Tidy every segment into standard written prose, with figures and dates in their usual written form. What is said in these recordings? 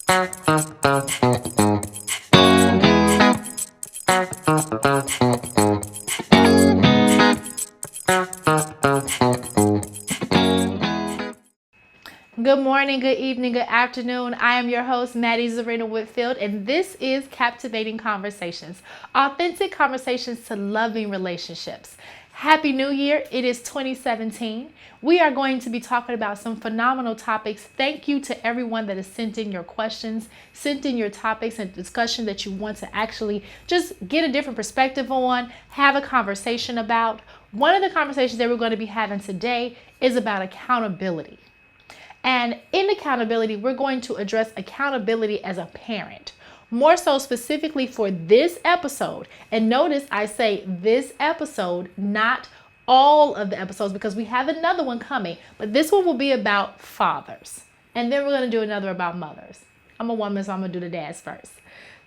Good morning, good evening, good afternoon. I am your host, Maddie Zarina Whitfield, and this is Captivating Conversations, authentic conversations to loving relationships. Happy New Year. It is 2017. We are going to be talking about some phenomenal topics. Thank you to everyone that has sent in your questions, sent in your topics and discussion that you want to actually just get a different perspective on, have a conversation about. One of the conversations that we're going to be having today is about accountability. And in accountability, we're going to address accountability as a parent, more so specifically for this episode. And notice I say this episode, not all of the episodes, because we have another one coming. But this one will be about fathers. And then we're going to do another about mothers. I'm a woman, so I'm going to do the dads first.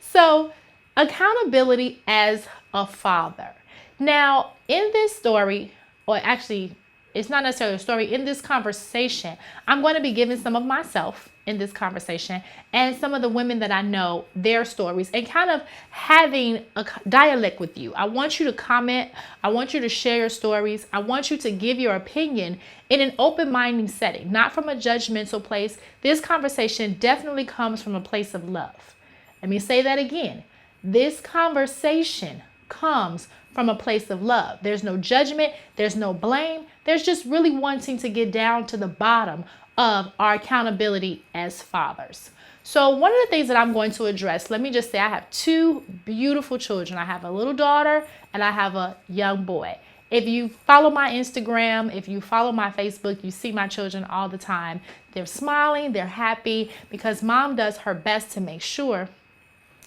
So accountability as a father. Now, in this story, or actually, it's not necessarily a story. In this conversation, I'm going to be giving some of myself in this conversation and some of the women that I know, their stories, and kind of having a dialect with you. I want you to comment. I want you to share your stories. I want you to give your opinion in an open-minded setting, not from a judgmental place. This conversation definitely comes from a place of love. Let me say that again. This conversation comes from a place of love. There's no judgment. There's no blame. There's just really wanting to get down to the bottom of our accountability as fathers. So one of the things that I'm going to address, let me just say I have two beautiful children. I have a little daughter and I have a young boy. If you follow my Instagram, if you follow my Facebook, you see my children all the time. They're smiling, they're happy because mom does her best to make sure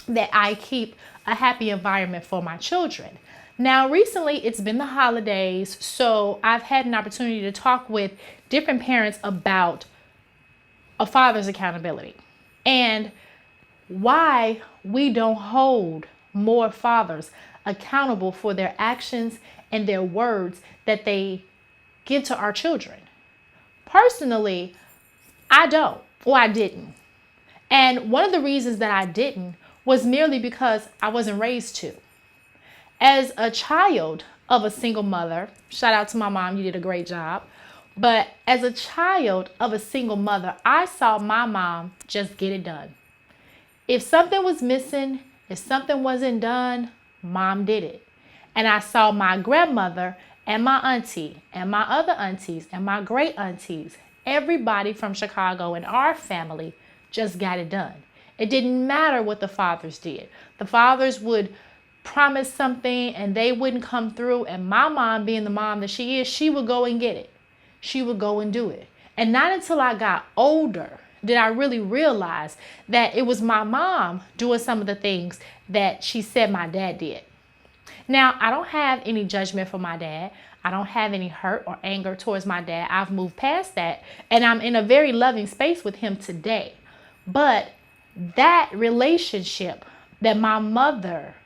that I keep a happy environment for my children. Now, recently, it's been the holidays, so I've had an opportunity to talk with different parents about a father's accountability and why we don't hold more fathers accountable for their actions and their words that they give to our children. Personally, I don't, or I didn't. And one of the reasons that I didn't was merely because I wasn't raised to. As a child of a single mother, shout out to my mom, you did a great job. But as a child of a single mother, I saw my mom just get it done. If something was missing, if something wasn't done, mom did it. And I saw my grandmother and my auntie and my other aunties and my great aunties, everybody from Chicago in our family just got it done. It didn't matter what the fathers did. The fathers would promise something and they wouldn't come through. And my mom, being the mom that she is, she would go and get it. She would go and do it. And not until I got older did I really realize that it was my mom doing some of the things that she said my dad did. Now, I don't have any judgment for my dad. I don't have any hurt or anger towards my dad. I've moved past that. And I'm in a very loving space with him today. But that relationship that my mother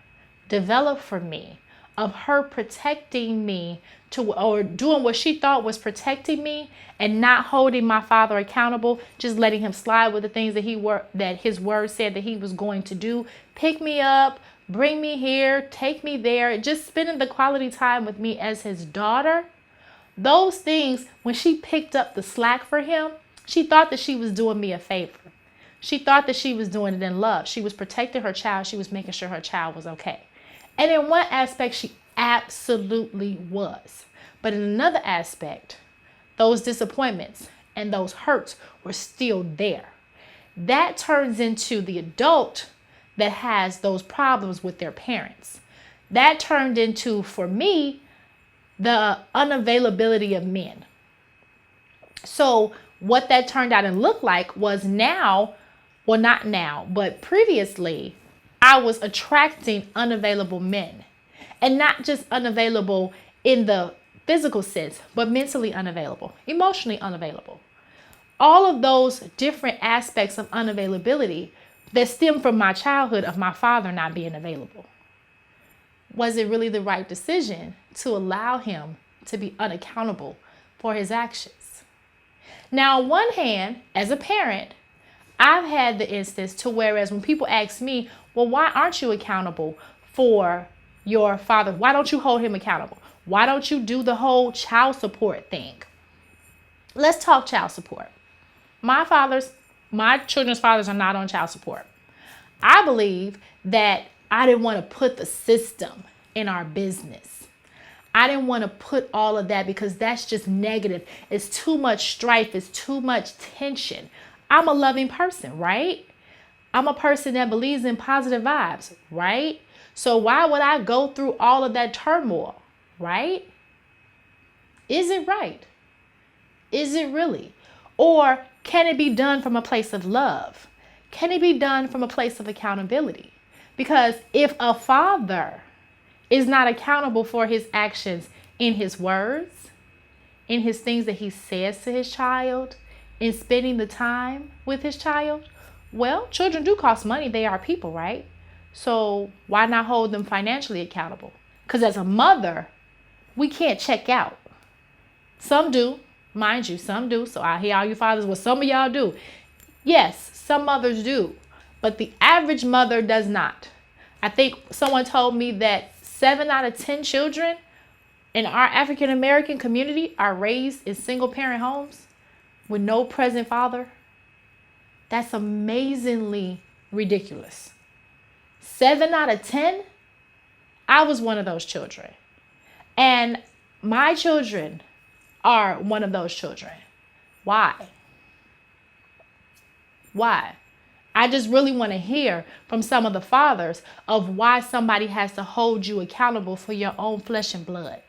developed for me, of her protecting me or doing what she thought was protecting me and not holding my father accountable, just letting him slide with the things that his word said that he was going to do, pick me up, bring me here, take me there, just spending the quality time with me as his daughter. Those things, when she picked up the slack for him, she thought that she was doing me a favor. She thought that she was doing it in love. She was protecting her child. She was making sure her child was okay. And in one aspect, she absolutely was. But in another aspect, those disappointments and those hurts were still there. That turns into the adult that has those problems with their parents. That turned into, for me, the unavailability of men. So what that turned out and looked like was now, well, not now, but previously, I was attracting unavailable men. And not just unavailable in the physical sense, but mentally unavailable, emotionally unavailable. All of those different aspects of unavailability that stem from my childhood of my father not being available. Was it really the right decision to allow him to be unaccountable for his actions? Now, on one hand, as a parent, I've had the instance to whereas when people ask me, well, why aren't you accountable for your father? Why don't you hold him accountable? Why don't you do the whole child support thing? Let's talk child support. My children's fathers are not on child support. I believe that I didn't want to put the system in our business. I didn't want to put all of that because that's just negative. It's too much strife. It's too much tension. I'm a loving person, right? I'm a person that believes in positive vibes, right? So why would I go through all of that turmoil, right? Is it right? Is it really? Or can it be done from a place of love? Can it be done from a place of accountability? Because if a father is not accountable for his actions in his words, in his things that he says to his child, in spending the time with his child, well, children do cost money. They are people, right? So why not hold them financially accountable? Because as a mother, we can't check out. Some do, mind you, some do. So I hear all you fathers, well, some of y'all do. Yes, some mothers do, but the average mother does not. I think someone told me that 7 out of 10 children in our African American community are raised in single parent homes with no present father. That's amazingly ridiculous. 7 out of 10? I was one of those children. And my children are one of those children. Why? Why? I just really want to hear from some of the fathers of why somebody has to hold you accountable for your own flesh and blood.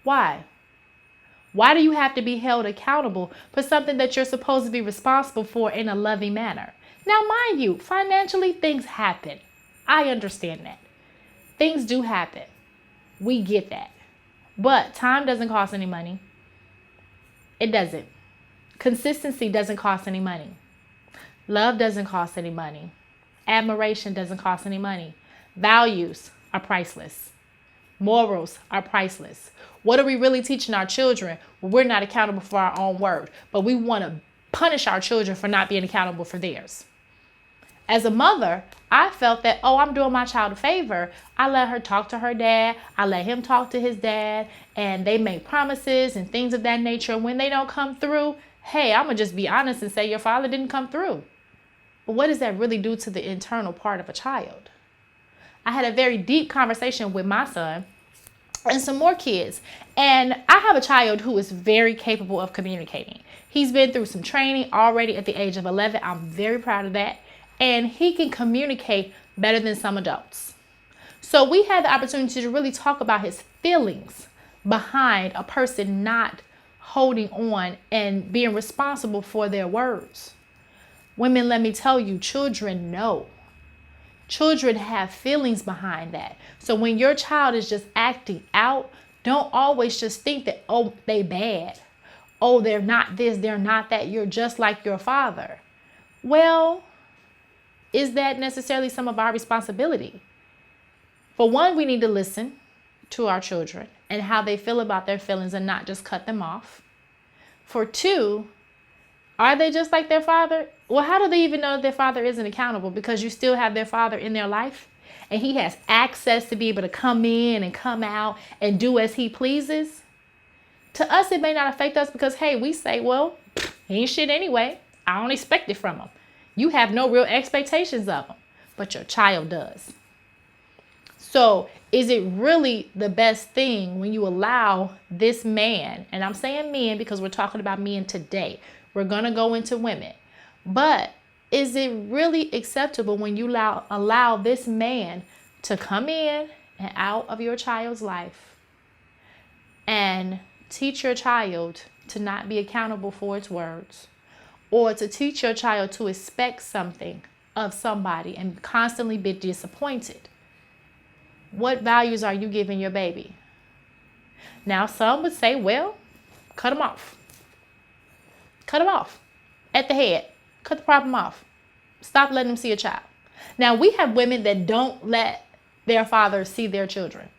Why? Why do you have to be held accountable for something that you're supposed to be responsible for in a loving manner? Now, mind you, financially, things happen. I understand that. Things do happen. We get that. But time doesn't cost any money. It doesn't. Consistency doesn't cost any money. Love doesn't cost any money. Admiration doesn't cost any money. Values are priceless. Morals are priceless. What are we really teaching our children? Well, we're not accountable for our own word, but we want to punish our children for not being accountable for theirs. As a mother, I felt that, I'm doing my child a favor. I let her talk to her dad. I let him talk to his dad, and they make promises and things of that nature. And when they don't come through, hey, I'm going to just be honest and say your father didn't come through. But what does that really do to the internal part of a child? I had a very deep conversation with my son and some more kids. And I have a child who is very capable of communicating. He's been through some training already at the age of 11. I'm very proud of that. And he can communicate better than some adults. So we had the opportunity to really talk about his feelings behind a person not holding on and being responsible for their words. Women, let me tell you, children know. Children have feelings behind that. So when your child is just acting out, don't always just think that, they bad. They're not this, they're not that. You're just like your father. Well, is that necessarily some of our responsibility? For one, we need to listen to our children and how they feel about their feelings and not just cut them off. For two, are they just like their father? Well, how do they even know that their father isn't accountable? Because you still have their father in their life and he has access to be able to come in and come out and do as he pleases. To us, it may not affect us because, hey, we say, well, he ain't shit anyway. I don't expect it from him. You have no real expectations of him, but your child does. So is it really the best thing when you allow this man, and I'm saying men because we're talking about men today. We're going to go into women. But is it really acceptable when you allow this man to come in and out of your child's life and teach your child to not be accountable for its words, or to teach your child to expect something of somebody and constantly be disappointed? What values are you giving your baby? Now, some would say, well, cut them off. Cut them off at the head. Cut the problem off. Stop letting them see a child. Now, we have women that don't let their fathers see their children.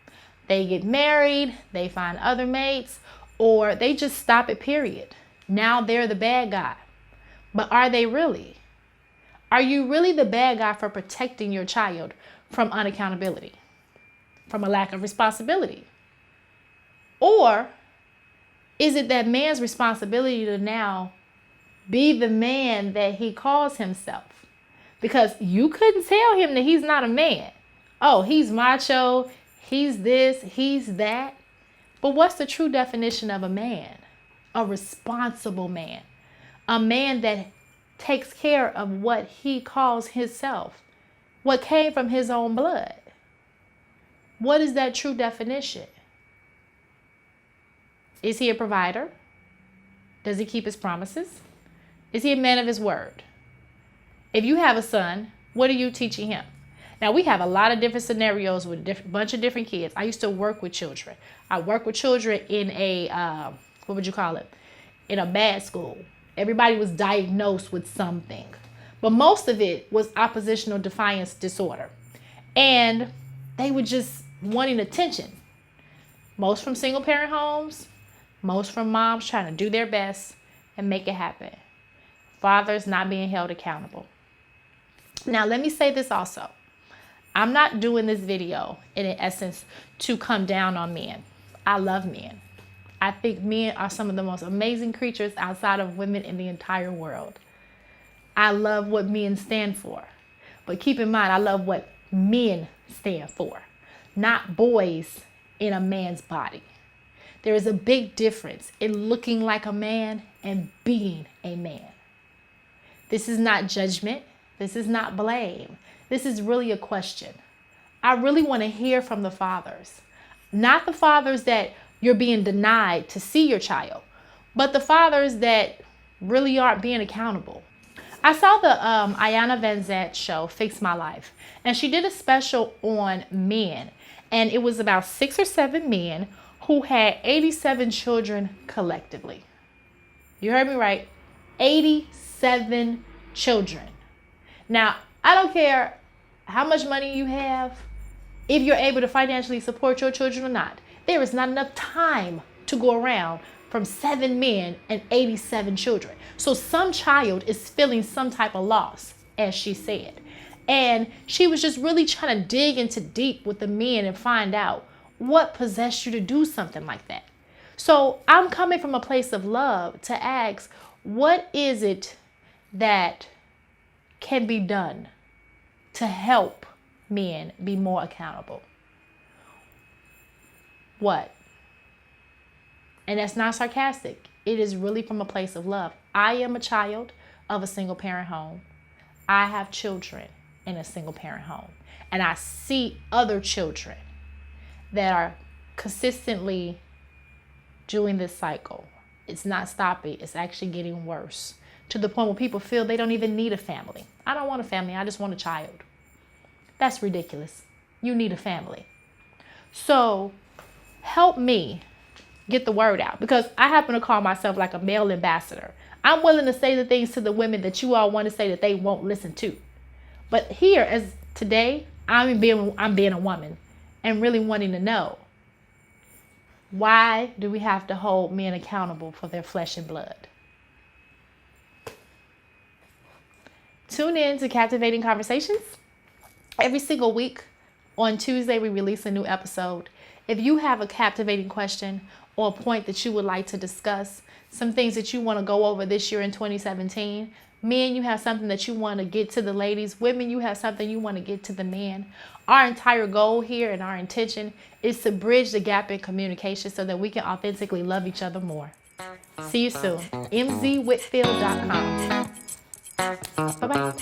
They get married, they find other mates, or they just stop it, period. Now they're the bad guy. But are they really? Are you really the bad guy for protecting your child from unaccountability, from a lack of responsibility? Or is it that man's responsibility to now be the man that he calls himself? Because you couldn't tell him that he's not a man. Oh, he's macho, he's this, he's that. But what's the true definition of a man? A responsible man. A man that takes care of what he calls himself, what came from his own blood. What is that true definition? Is he a provider? Does he keep his promises? Is he a man of his word? If you have a son, what are you teaching him? Now, we have a lot of different scenarios with a bunch of different kids. I used to work with children. I work with children in a, what would you call it? In a bad school. Everybody was diagnosed with something. But most of it was oppositional defiance disorder. And they were just wanting attention. Most from single parent homes. Most from moms trying to do their best and make it happen. Fathers not being held accountable. Now, let me say this also. I'm not doing this video in essence to come down on men. I love men. I think men are some of the most amazing creatures outside of women in the entire world. I love what men stand for. But keep in mind, I love what men stand for, not boys in a man's body. There is a big difference in looking like a man and being a man. This is not judgment. This is not blame. This is really a question. I really want to hear from the fathers. Not the fathers that you're being denied to see your child, but the fathers that really aren't being accountable. I saw the Ayanna Van Zant show, Fix My Life, and she did a special on men. And it was about 6 or 7 men who had 87 children collectively. You heard me right. 87 children. Now, I don't care how much money you have, if you're able to financially support your children or not. There is not enough time to go around from 7 men and 87 children. So some child is feeling some type of loss, as she said. And she was just really trying to dig into deep with the men and find out what possessed you to do something like that. So I'm coming from a place of love to ask, what is it that can be done to help men be more accountable? What? And that's not sarcastic. It is really from a place of love. I am a child of a single parent home. I have children in a single parent home. And I see other children that are consistently doing this cycle. It's not stopping. It's actually getting worse to the point where people feel they don't even need a family. I don't want a family. I just want a child. That's ridiculous. You need a family. So help me get the word out, because I happen to call myself like a male ambassador. I'm willing to say the things to the women that you all want to say that they won't listen to. But here, as today, I'm being a woman and really wanting to know, why do we have to hold men accountable for their flesh and blood? Tune in to Captivating Conversations. Every single week on Tuesday, we release a new episode. If you have a captivating question or a point that you would like to discuss, some things that you want to go over this year in 2017, men, you have something that you want to get to the ladies. Women, you have something you want to get to the men. Our entire goal here and our intention is to bridge the gap in communication so that we can authentically love each other more. See you soon. mzwhitfield.com. Bye-bye.